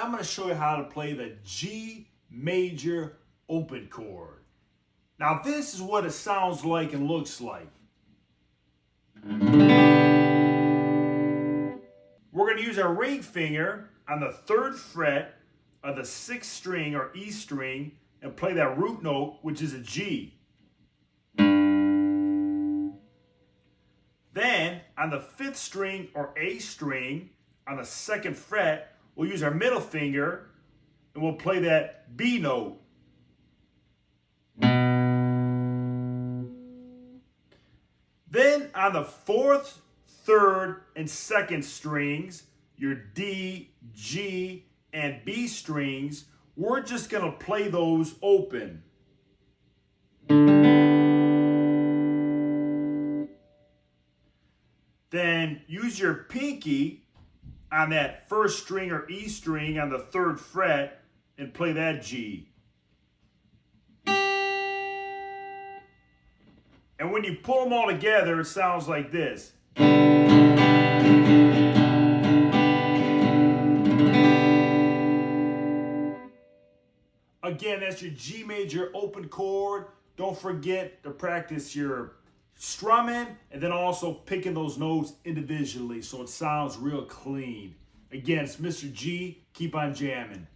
I'm going to show you how to play the G major open chord. Now this is what it sounds like and looks like. We're going to use our ring finger on the 3rd fret of the 6th string or E string and play that root note, which is a G. Then on the 5th string or A string on the 2nd fret, we'll use our middle finger and we'll play that B note. Then on the 4th, 3rd, and 2nd strings, your D, G, and B strings, we're just going to play those open. Then use your pinky on that 1st string or E string on the 3rd fret and play that G. And when you pull them all together, it sounds like this. Again, that's your G major open chord. Don't forget to practice your strumming and then also picking those notes individually so it sounds real clean. Again, it's Mr. G. Keep on jamming.